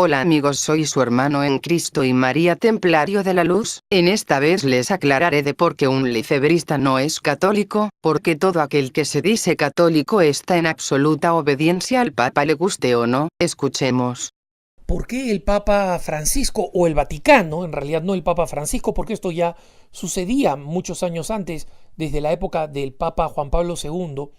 Hola amigos, soy su hermano en Cristo y María Templario de la Luz. En esta vez les aclararé de por qué un lefebrista no es católico, porque todo aquel que se dice católico está en absoluta obediencia al Papa, le guste o no. Escuchemos. ¿Por qué el Papa Francisco o el Vaticano, en realidad no el Papa Francisco, porque esto ya sucedía muchos años antes, desde la época del Papa Juan Pablo II,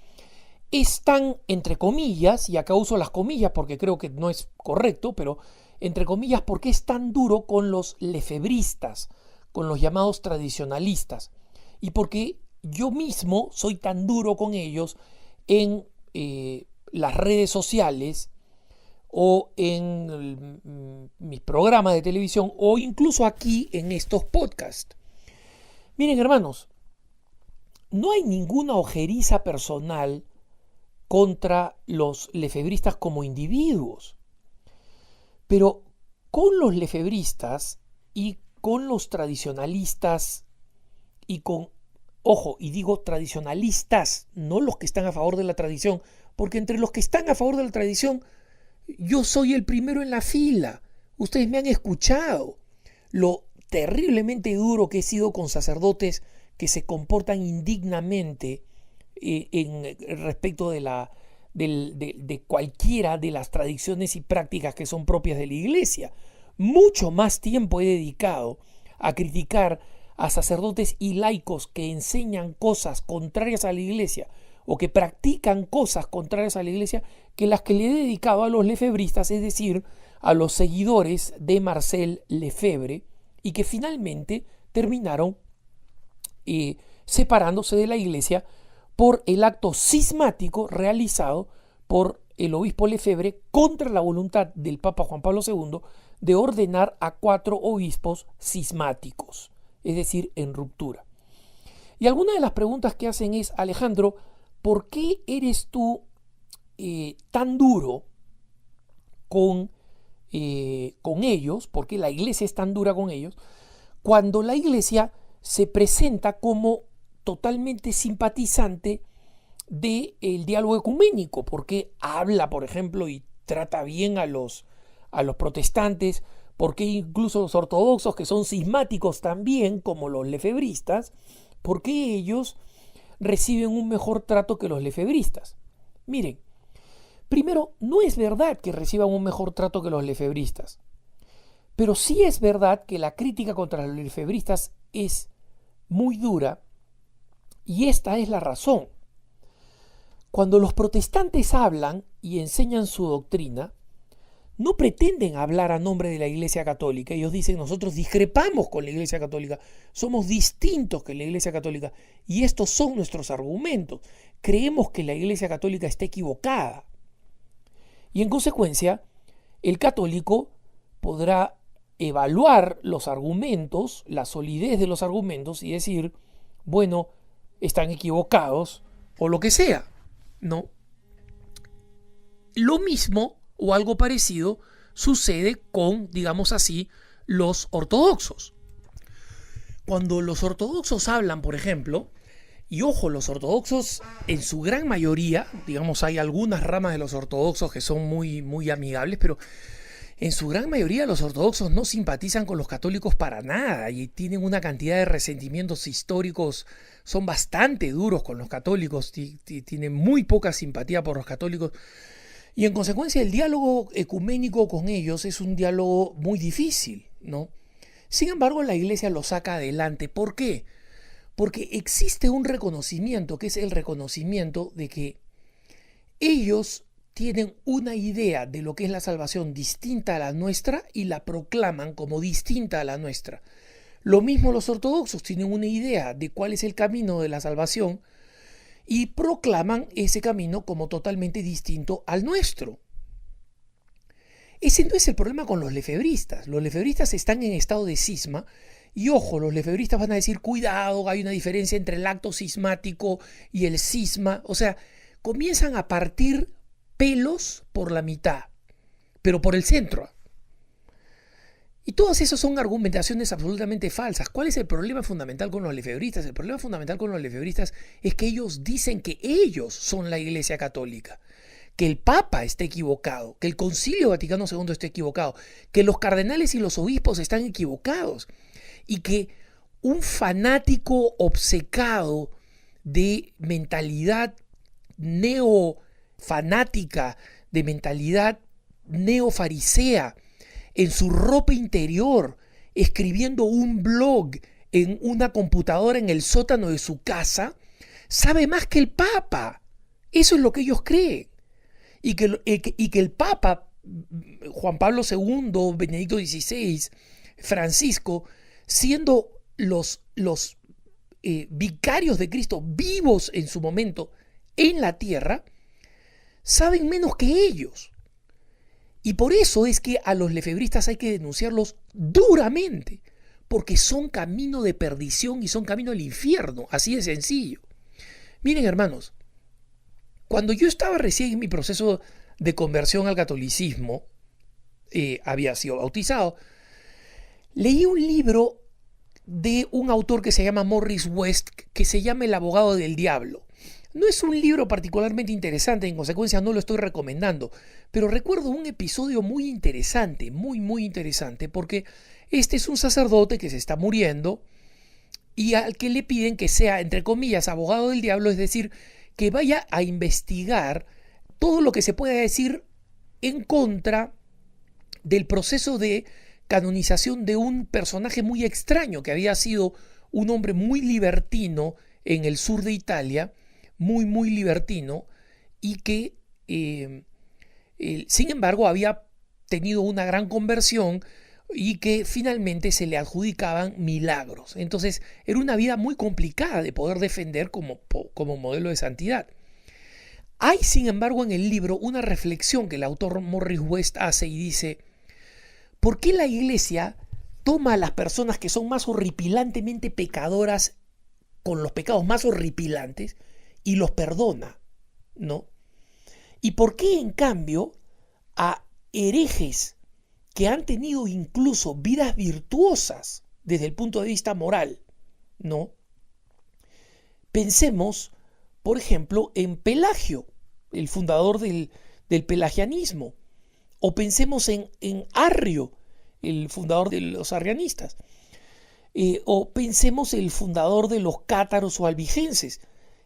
es tan, entre comillas, y acá uso las comillas porque creo que no es correcto, pero entre comillas, ¿por qué es tan duro con los lefebristas, con los llamados tradicionalistas? Y porque yo mismo soy tan duro con ellos en las redes sociales o en mis programas de televisión o incluso aquí en estos podcasts. Miren, hermanos, no hay ninguna ojeriza personal contra los lefebristas como individuos, pero con los lefebristas y con los tradicionalistas y con, ojo, y digo tradicionalistas, no los que están a favor de la tradición, porque entre los que están a favor de la tradición yo soy el primero en la fila. Ustedes me han escuchado lo terriblemente duro que he sido con sacerdotes que se comportan indignamente en respecto de cualquiera de las tradiciones y prácticas que son propias de la iglesia. Mucho más tiempo he dedicado a criticar a sacerdotes y laicos que enseñan cosas contrarias a la iglesia o que practican cosas contrarias a la iglesia que las que le he dedicado a los lefebristas, es decir, a los seguidores de Marcel Lefebvre, y que finalmente terminaron separándose de la iglesia por el acto cismático realizado por el obispo Lefebvre contra la voluntad del Papa Juan Pablo II de ordenar a 4 obispos cismáticos, es decir, en ruptura. Y algunas de las preguntas que hacen es: Alejandro, ¿por qué eres tú tan duro con ellos? ¿Por qué la iglesia es tan dura con ellos? Cuando la iglesia se presenta como totalmente simpatizante del diálogo ecuménico, porque habla, por ejemplo, y trata bien a los protestantes, porque incluso los ortodoxos, que son cismáticos también, como los lefebristas, porque ellos reciben un mejor trato que los lefebristas. Miren, primero, no es verdad que reciban un mejor trato que los lefebristas, pero sí es verdad que la crítica contra los lefebristas es muy dura, y esta es la razón. Cuando los protestantes hablan y enseñan su doctrina, no pretenden hablar a nombre de la Iglesia Católica. Ellos dicen: nosotros discrepamos con la Iglesia Católica, somos distintos que la Iglesia Católica, y estos son nuestros argumentos. Creemos que la Iglesia Católica está equivocada. Y en consecuencia, el católico podrá evaluar los argumentos, la solidez de los argumentos, y decir: bueno, están equivocados, o lo que sea, ¿no? Lo mismo o algo parecido sucede con, digamos así, los ortodoxos. Cuando los ortodoxos hablan, por ejemplo, y ojo, los ortodoxos en su gran mayoría, digamos, hay algunas ramas de los ortodoxos que son muy, muy amigables, pero en su gran mayoría los ortodoxos no simpatizan con los católicos para nada y tienen una cantidad de resentimientos históricos, son bastante duros con los católicos, tienen muy poca simpatía por los católicos. Y en consecuencia el diálogo ecuménico con ellos es un diálogo muy difícil, ¿no? Sin embargo, la iglesia lo saca adelante. ¿Por qué? Porque existe un reconocimiento, que es el reconocimiento de que ellos tienen una idea de lo que es la salvación distinta a la nuestra y la proclaman como distinta a la nuestra. Lo mismo los ortodoxos tienen una idea de cuál es el camino de la salvación y proclaman ese camino como totalmente distinto al nuestro. Ese no es el problema con los lefebristas. Los lefebristas están en estado de cisma y ojo, los lefebristas van a decir: cuidado, hay una diferencia entre el acto cismático y el cisma. O sea, comienzan a partir pelos por la mitad, pero por el centro. Y todas esas son argumentaciones absolutamente falsas. ¿Cuál es el problema fundamental con los lefebristas? El problema fundamental con los lefebristas es que ellos dicen que ellos son la Iglesia Católica, que el Papa está equivocado, que el Concilio Vaticano II está equivocado, que los cardenales y los obispos están equivocados y que un fanático obcecado de mentalidad neofanática, de mentalidad neofarisea, en su ropa interior, escribiendo un blog en una computadora en el sótano de su casa, sabe más que el Papa. Eso es lo que ellos creen. Y que el Papa, Juan Pablo II, Benedicto XVI, Francisco, siendo los vicarios de Cristo vivos en su momento en la tierra, saben menos que ellos. Y por eso es que a los lefebristas hay que denunciarlos duramente, porque son camino de perdición y son camino al infierno, así de sencillo. Miren, hermanos, cuando yo estaba recién en mi proceso de conversión al catolicismo, había sido bautizado, leí un libro de un autor que se llama Morris West, que se llama El abogado del diablo. No es un libro particularmente interesante, en consecuencia no lo estoy recomendando, pero recuerdo un episodio muy interesante, muy interesante, porque este es un sacerdote que se está muriendo y al que le piden que sea, entre comillas, abogado del diablo, es decir, que vaya a investigar todo lo que se pueda decir en contra del proceso de canonización de un personaje muy extraño, que había sido un hombre muy libertino en el sur de Italia, muy libertino, y que sin embargo había tenido una gran conversión y que finalmente se le adjudicaban milagros. Entonces era una vida muy complicada de poder defender como modelo de santidad. Hay, sin embargo, en el libro una reflexión que el autor Morris West hace y dice: ¿por qué la Iglesia toma a las personas que son más horripilantemente pecadoras, con los pecados más horripilantes, y los perdona? ¿No? ¿Y por qué, en cambio, a herejes que han tenido incluso vidas virtuosas desde el punto de vista moral, ¿no? Pensemos, por ejemplo, en Pelagio, el fundador del pelagianismo, o pensemos en Arrio, el fundador de los arrianistas, o pensemos el fundador de los cátaros o albigenses.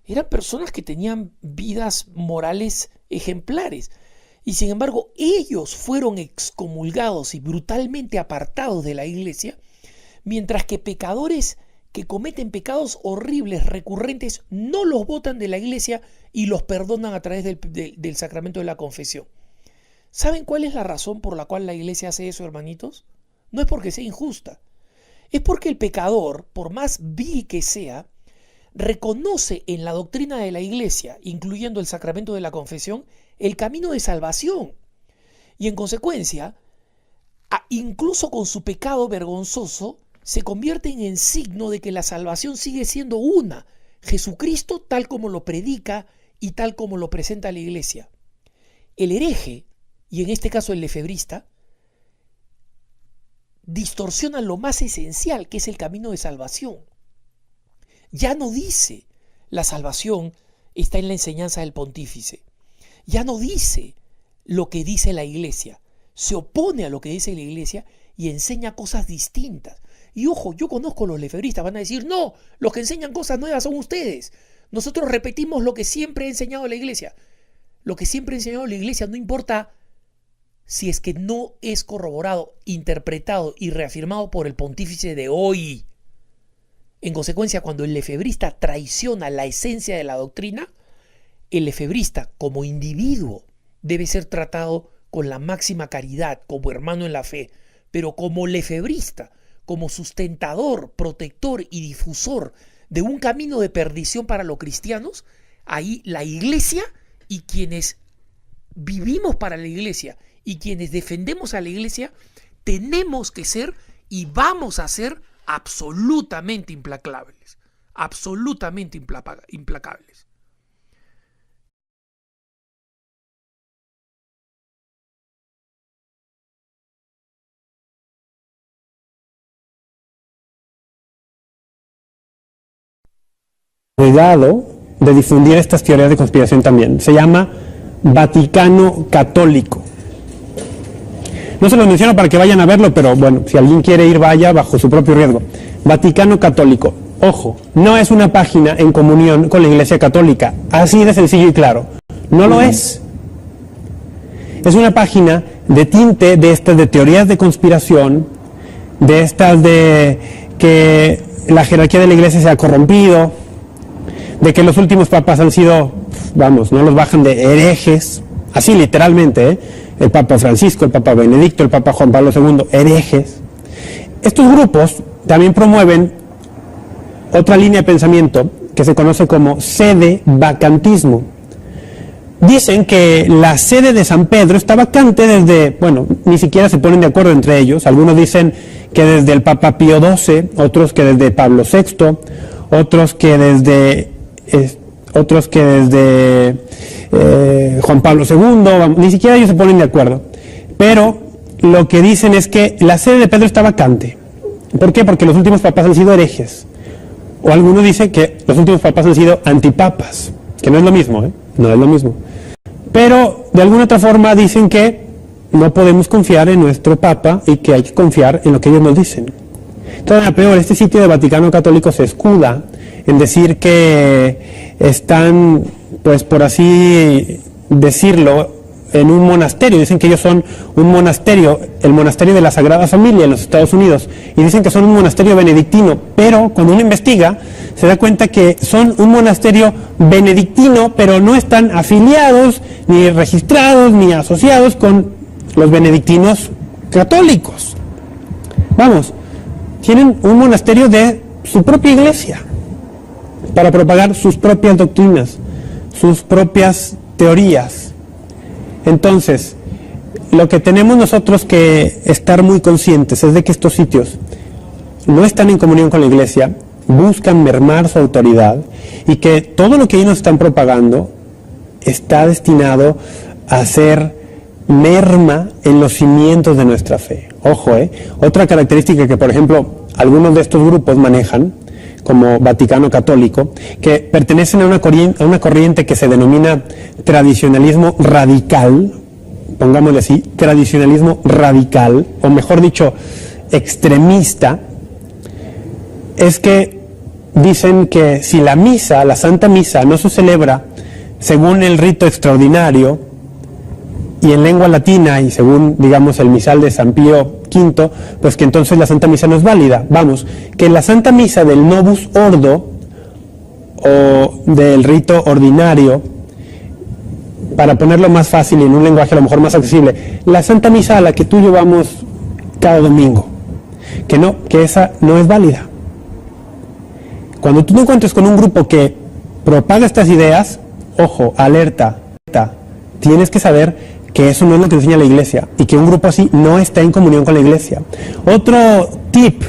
Eran personas que tenían vidas morales ejemplares, y sin embargo ellos fueron excomulgados y brutalmente apartados de la Iglesia, mientras que pecadores que cometen pecados horribles, recurrentes, no los botan de la Iglesia y los perdonan a través del sacramento de la confesión. ¿Saben cuál es la razón por la cual la Iglesia hace eso, hermanitos? No es porque sea injusta, es porque el pecador, por más vil que sea, reconoce en la doctrina de la Iglesia, incluyendo el sacramento de la confesión, el camino de salvación. Y en consecuencia, incluso con su pecado vergonzoso, se convierten en signo de que la salvación sigue siendo una: Jesucristo tal como lo predica y tal como lo presenta la Iglesia. El hereje, y en este caso el lefebrista, distorsiona lo más esencial, que es el camino de salvación. Ya no dice la salvación está en la enseñanza del pontífice. Ya no dice lo que dice la Iglesia. Se opone a lo que dice la Iglesia y enseña cosas distintas. Y ojo, yo conozco a los lefebristas, van a decir: no, los que enseñan cosas nuevas son ustedes. Nosotros repetimos lo que siempre ha enseñado la Iglesia. Lo que siempre ha enseñado la Iglesia, no importa si es que no es corroborado, interpretado y reafirmado por el pontífice de hoy. En consecuencia, cuando el lefebrista traiciona la esencia de la doctrina, el lefebrista como individuo debe ser tratado con la máxima caridad, como hermano en la fe, pero como lefebrista, como sustentador, protector y difusor de un camino de perdición para los cristianos, ahí la Iglesia y quienes vivimos para la Iglesia y quienes defendemos a la Iglesia tenemos que ser y vamos a ser absolutamente implacables, absolutamente implacables. Cuidado de difundir estas teorías de conspiración también. Se llama Vaticano Católico. No se los menciono para que vayan a verlo, pero bueno, si alguien quiere ir, vaya bajo su propio riesgo. Vaticano Católico. Ojo, no es una página en comunión con la Iglesia Católica. Así de sencillo y claro. No lo es. Es una página de tinte de estas de teorías de conspiración, de estas de que la jerarquía de la Iglesia se ha corrompido, de que los últimos papas han sido, vamos, no los bajan de herejes, así literalmente, ¿eh? El Papa Francisco, el Papa Benedicto, el Papa Juan Pablo II, herejes. Estos grupos también promueven otra línea de pensamiento que se conoce como sede vacantismo. Dicen que la sede de San Pedro está vacante desde, bueno, ni siquiera se ponen de acuerdo entre ellos. Algunos dicen que desde el Papa Pío XII, otros que desde Pablo VI, otros que desde Juan Pablo II, ni siquiera ellos se ponen de acuerdo. Pero lo que dicen es que la sede de Pedro está vacante. ¿Por qué? Porque los últimos papas han sido herejes. O algunos dicen que los últimos papas han sido antipapas, que no es lo mismo, ¿eh? No es lo mismo. Pero de alguna otra forma dicen que no podemos confiar en nuestro papa y que hay que confiar en lo que ellos nos dicen. Todavía peor, este sitio de Vaticano Católico se escuda en decir que están, pues por así decirlo, en un monasterio. Dicen que ellos son un monasterio, el monasterio de la Sagrada Familia en los Estados Unidos, y dicen que son un monasterio benedictino, pero cuando uno investiga se da cuenta que son un monasterio benedictino, pero no están afiliados, ni registrados, ni asociados con los benedictinos católicos. Vamos, tienen un monasterio de su propia iglesia para propagar sus propias doctrinas, sus propias teorías. Entonces, lo que tenemos nosotros que estar muy conscientes es de que estos sitios no están en comunión con la iglesia, buscan mermar su autoridad y que todo lo que ellos nos están propagando está destinado a hacer merma en los cimientos de nuestra fe. Ojo, otra característica que, por ejemplo, algunos de estos grupos manejan, como Vaticano Católico, que pertenecen a una corriente que se denomina tradicionalismo radical, pongámosle así, tradicionalismo radical, o mejor dicho, extremista, es que dicen que si la misa, la Santa Misa, no se celebra según el rito extraordinario y en lengua latina y según, digamos, el misal de San Pío V, pues que entonces la Santa Misa no es válida. Vamos, que la Santa Misa del Novus Ordo o del rito ordinario, para ponerlo más fácil y en un lenguaje a lo mejor más accesible, la Santa Misa a la que tú y yo vamos cada domingo, que esa no es válida. Cuando tú te encuentres con un grupo que propaga estas ideas, ojo, alerta, tienes que saber que eso no es lo que enseña la iglesia y que un grupo así no está en comunión con la iglesia. Otro tip,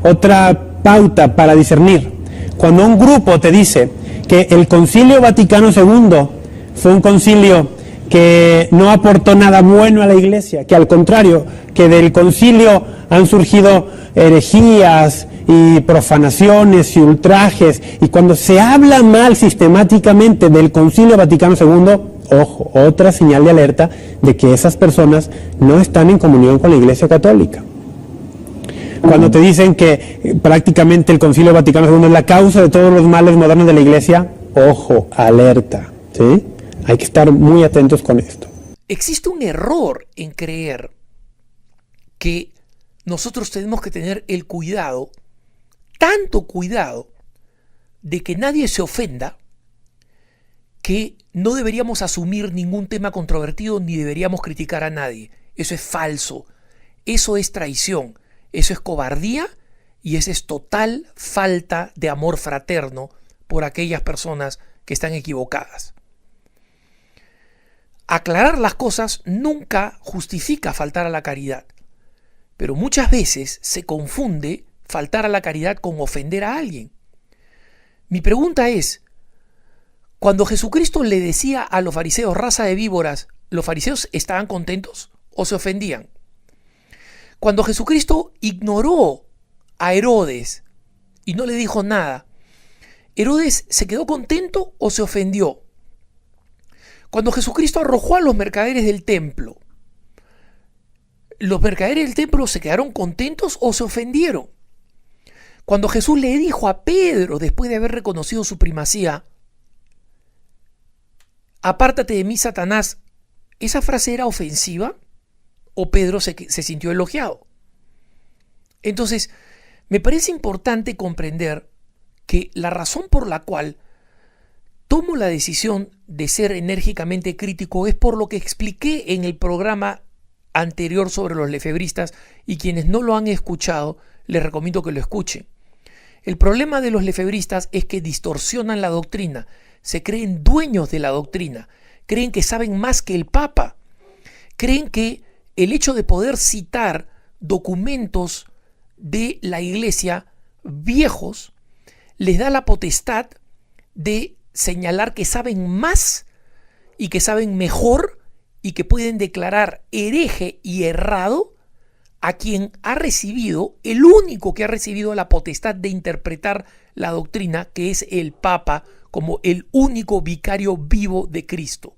otra pauta para discernir: cuando un grupo te dice que el Concilio Vaticano II fue un concilio que no aportó nada bueno a la iglesia, que al contrario, que del concilio han surgido herejías y profanaciones y ultrajes, y cuando se habla mal sistemáticamente del Concilio Vaticano II, ojo, otra señal de alerta de que esas personas no están en comunión con la Iglesia Católica. Cuando te dicen que prácticamente el Concilio Vaticano II es la causa de todos los males modernos de la Iglesia, ojo, alerta, ¿sí? Hay que estar muy atentos con esto. Existe un error en creer que nosotros tenemos que tener el cuidado, tanto cuidado, de que nadie se ofenda, que no deberíamos asumir ningún tema controvertido ni deberíamos criticar a nadie. Eso es falso, eso es traición, eso es cobardía y eso es total falta de amor fraterno por aquellas personas que están equivocadas. Aclarar las cosas nunca justifica faltar a la caridad, pero muchas veces se confunde faltar a la caridad con ofender a alguien. Mi pregunta es, cuando Jesucristo le decía a los fariseos raza de víboras, ¿los fariseos estaban contentos o se ofendían? Cuando Jesucristo ignoró a Herodes y no le dijo nada, ¿Herodes se quedó contento o se ofendió? Cuando Jesucristo arrojó a los mercaderes del templo, ¿los mercaderes del templo se quedaron contentos o se ofendieron? Cuando Jesús le dijo a Pedro, después de haber reconocido su primacía, apártate de mí, Satanás, ¿esa frase era ofensiva o Pedro se sintió elogiado? Entonces, me parece importante comprender que la razón por la cual tomo la decisión de ser enérgicamente crítico es por lo que expliqué en el programa anterior sobre los lefebristas, y quienes no lo han escuchado, les recomiendo que lo escuchen. El problema de los lefebristas es que distorsionan la doctrina, se creen dueños de la doctrina, creen que saben más que el Papa, creen que el hecho de poder citar documentos de la Iglesia viejos les da la potestad de señalar que saben más y que saben mejor y que pueden declarar hereje y errado a quien ha recibido, el único que ha recibido la potestad de interpretar la doctrina, que es el Papa, como el único vicario vivo de Cristo.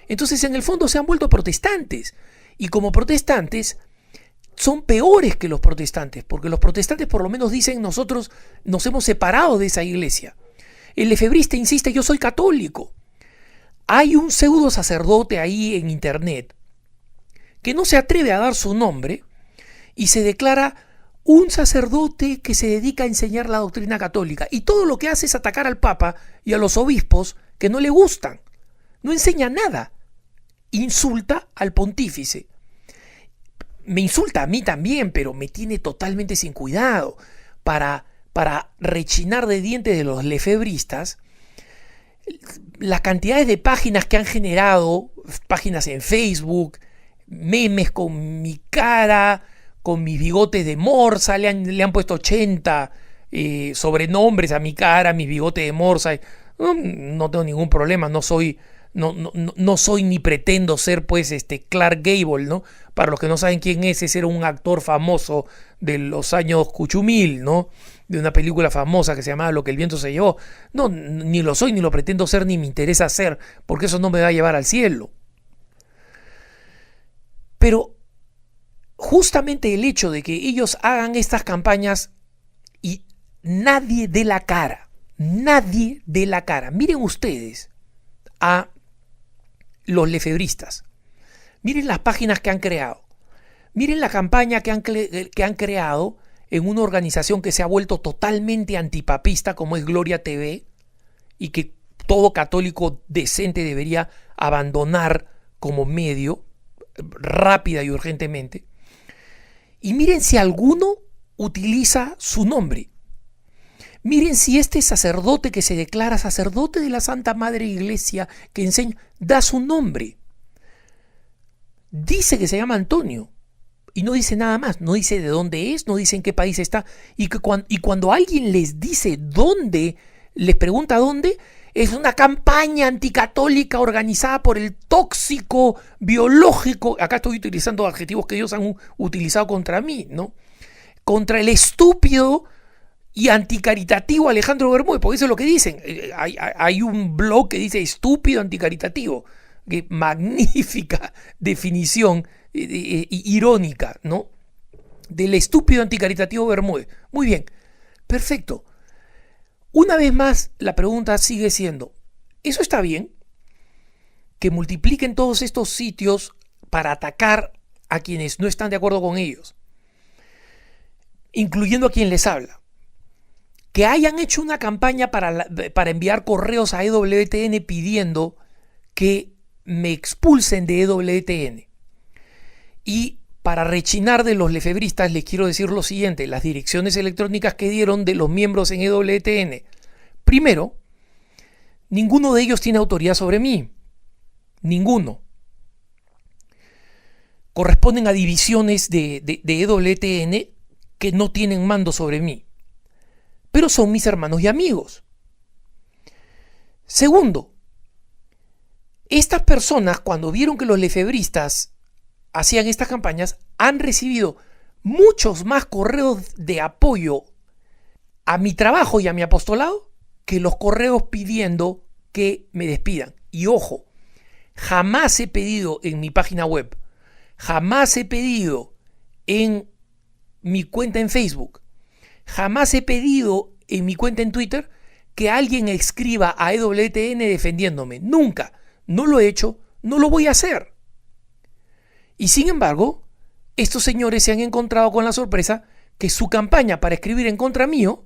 Entonces, en el fondo se han vuelto protestantes, y como protestantes son peores que los protestantes, porque los protestantes por lo menos dicen: nosotros nos hemos separado de esa iglesia. El lefebrista insiste: yo soy católico. Hay un pseudo sacerdote ahí en internet que no se atreve a dar su nombre y se declara un sacerdote que se dedica a enseñar la doctrina católica, y todo lo que hace es atacar al Papa y a los obispos que no le gustan. No enseña nada, insulta al pontífice. Me insulta a mí también, pero me tiene totalmente sin cuidado. Para rechinar de dientes de los lefebristas, las cantidades de páginas que han generado, páginas en Facebook, memes con mi cara, con mis bigotes de morsa, le han puesto 80 sobrenombres a mi cara, mis bigotes de morsa. No tengo ningún problema, no soy ni pretendo ser pues Clark Gable, ¿no? Para los que no saben quién es, ese era un actor famoso de los años Cuchumil, ¿no? De una película famosa que se llamaba Lo que el viento se llevó. No, ni lo soy, ni lo pretendo ser, ni me interesa ser, porque eso no me va a llevar al cielo. Pero justamente el hecho de que ellos hagan estas campañas y nadie dé la cara, miren ustedes a los lefebristas, miren las páginas que han creado, miren la campaña que han creado en una organización que se ha vuelto totalmente antipapista como es Gloria TV, y que todo católico decente debería abandonar como medio rápida y urgentemente. Y miren si alguno utiliza su nombre. Miren si este sacerdote que se declara sacerdote de la Santa Madre Iglesia, que enseña, da su nombre. Dice que se llama Antonio y no dice nada más, no dice de dónde es, no dice en qué país está, y cuando alguien les dice dónde, les pregunta dónde, es una campaña anticatólica organizada por el tóxico biológico, acá estoy utilizando adjetivos que ellos han utilizado contra mí, ¿no? Contra el estúpido y anticaritativo Alejandro Bermúdez, porque eso es lo que dicen. Hay un blog que dice estúpido anticaritativo, que magnífica definición irónica, ¿no? Del estúpido anticaritativo Bermúdez. Muy bien, perfecto. Una vez más, la pregunta sigue siendo: ¿eso está bien? Que multipliquen todos estos sitios para atacar a quienes no están de acuerdo con ellos, incluyendo a quien les habla. Que hayan hecho una campaña para enviar correos a EWTN pidiendo que me expulsen de EWTN. Y para rechinar de los lefebristas les quiero decir lo siguiente: las direcciones electrónicas que dieron de los miembros en EWTN. Primero, ninguno de ellos tiene autoridad sobre mí. Ninguno. Corresponden a divisiones de EWTN que no tienen mando sobre mí. Pero son mis hermanos y amigos. Segundo, estas personas, cuando vieron que los lefebristas hacían estas campañas, han recibido muchos más correos de apoyo a mi trabajo y a mi apostolado que los correos pidiendo que me despidan. Y ojo, Jamás he pedido en mi página web, jamás he pedido en mi cuenta en Facebook, jamás he pedido en mi cuenta en Twitter que alguien escriba a EWTN defendiéndome. Nunca. No lo he hecho, no lo voy a hacer. Y sin embargo, estos señores se han encontrado con la sorpresa que su campaña para escribir en contra mío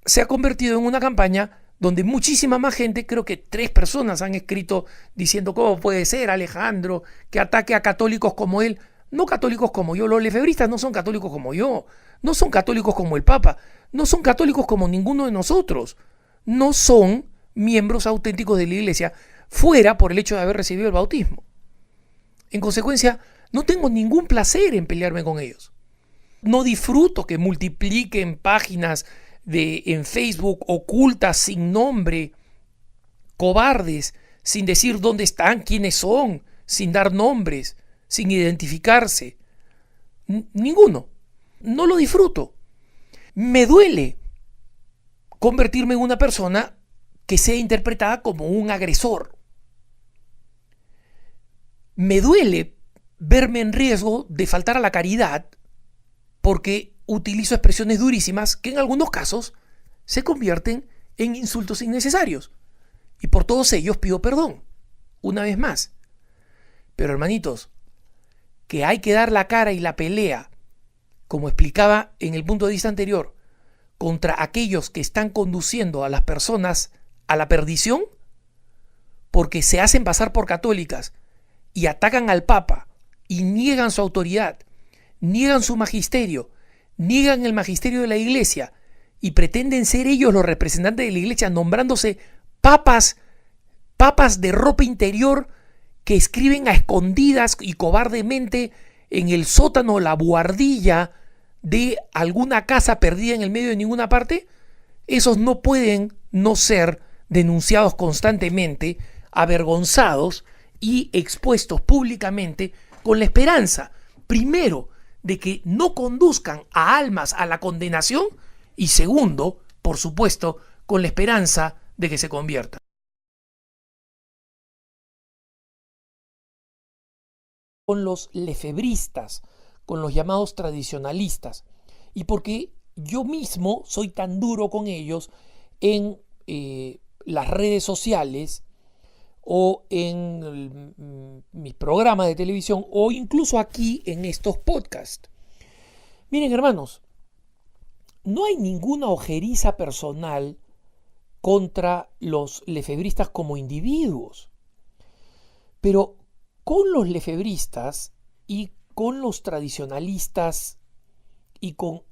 se ha convertido en una campaña donde muchísima más gente, creo que 3 personas han escrito diciendo cómo puede ser Alejandro que ataque a católicos como él. No católicos como yo, los lefebristas no son católicos como yo, no son católicos como el Papa, no son católicos como ninguno de nosotros, no son miembros auténticos de la Iglesia, fuera por el hecho de haber recibido el bautismo. En consecuencia, no tengo ningún placer en pelearme con ellos. No disfruto que multipliquen páginas en Facebook ocultas, sin nombre, cobardes, sin decir dónde están, quiénes son, sin dar nombres, sin identificarse. Ninguno. No lo disfruto. Me duele convertirme en una persona que sea interpretada como un agresor. Me duele verme en riesgo de faltar a la caridad porque utilizo expresiones durísimas que en algunos casos se convierten en insultos innecesarios. Y por todos ellos pido perdón, una vez más. Pero hermanitos, que hay que dar la cara y la pelea, como explicaba en el punto de vista anterior, contra aquellos que están conduciendo a las personas a la perdición, porque se hacen pasar por católicas y atacan al Papa y niegan su autoridad, niegan su magisterio, niegan el magisterio de la Iglesia y pretenden ser ellos los representantes de la Iglesia nombrándose papas de ropa interior que escriben a escondidas y cobardemente en el sótano o la buhardilla de alguna casa perdida en el medio de ninguna parte. Esos no pueden no ser denunciados constantemente, avergonzados y expuestos públicamente con la esperanza, primero, de que no conduzcan a almas a la condenación y segundo, por supuesto, con la esperanza de que se conviertan. Con los lefebristas, con los llamados tradicionalistas, y porque yo mismo soy tan duro con ellos en las redes sociales o en mis programas de televisión o incluso aquí en estos podcasts. Miren, hermanos, no hay ninguna ojeriza personal contra los lefebristas como individuos, pero con los lefebristas y con los tradicionalistas y con,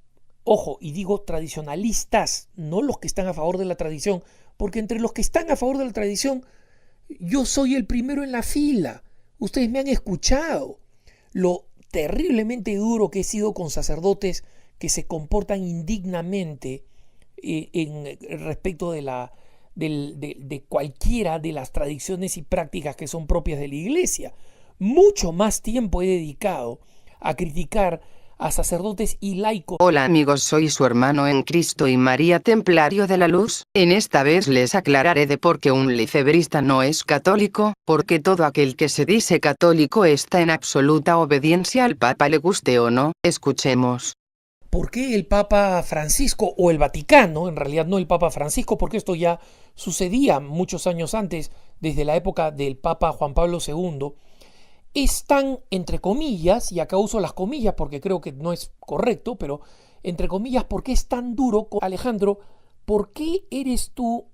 ojo, y digo tradicionalistas, no los que están a favor de la tradición, porque entre los que están a favor de la tradición yo soy el primero en la fila. Ustedes me han escuchado lo terriblemente duro que he sido con sacerdotes que se comportan indignamente en respecto de cualquiera de las tradiciones y prácticas que son propias de la Iglesia. Mucho más tiempo he dedicado a criticar a sacerdotes y laicos. Hola amigos, soy su hermano en Cristo y María Templario de la Luz. En esta vez les aclararé de por qué un lefebrista no es católico, porque todo aquel que se dice católico está en absoluta obediencia al Papa, le guste o no. Escuchemos. ¿Por qué el Papa Francisco o el Vaticano, en realidad no el Papa Francisco, porque esto ya sucedía muchos años antes, desde la época del Papa Juan Pablo II, es tan, entre comillas, y acá uso las comillas porque creo que no es correcto, pero entre comillas, ¿por qué es tan duro? Alejandro, ¿por qué eres tú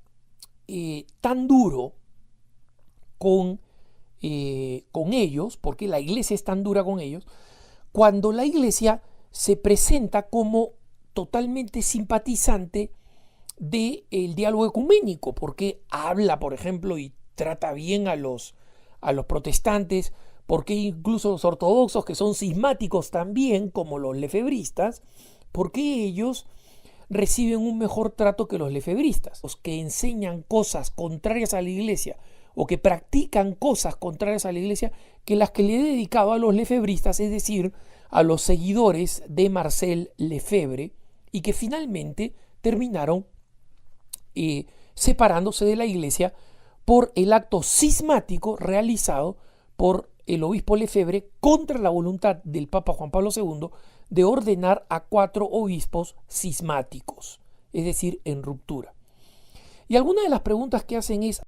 tan duro con ellos? ¿Por qué la Iglesia es tan dura con ellos? Cuando la Iglesia se presenta como totalmente simpatizante del diálogo ecuménico, porque habla, por ejemplo, y trata bien a los protestantes, porque incluso los ortodoxos, que son cismáticos también, como los lefebristas, porque ellos reciben un mejor trato que los lefebristas, los que enseñan cosas contrarias a la Iglesia o que practican cosas contrarias a la Iglesia, que las que le he dedicado a los lefebristas, es decir, a los seguidores de Marcel Lefebvre, y que finalmente terminaron separándose de la Iglesia por el acto cismático realizado por el obispo Lefebvre contra la voluntad del Papa Juan Pablo II de ordenar a 4 obispos cismáticos, es decir, en ruptura. Y algunas de las preguntas que hacen es: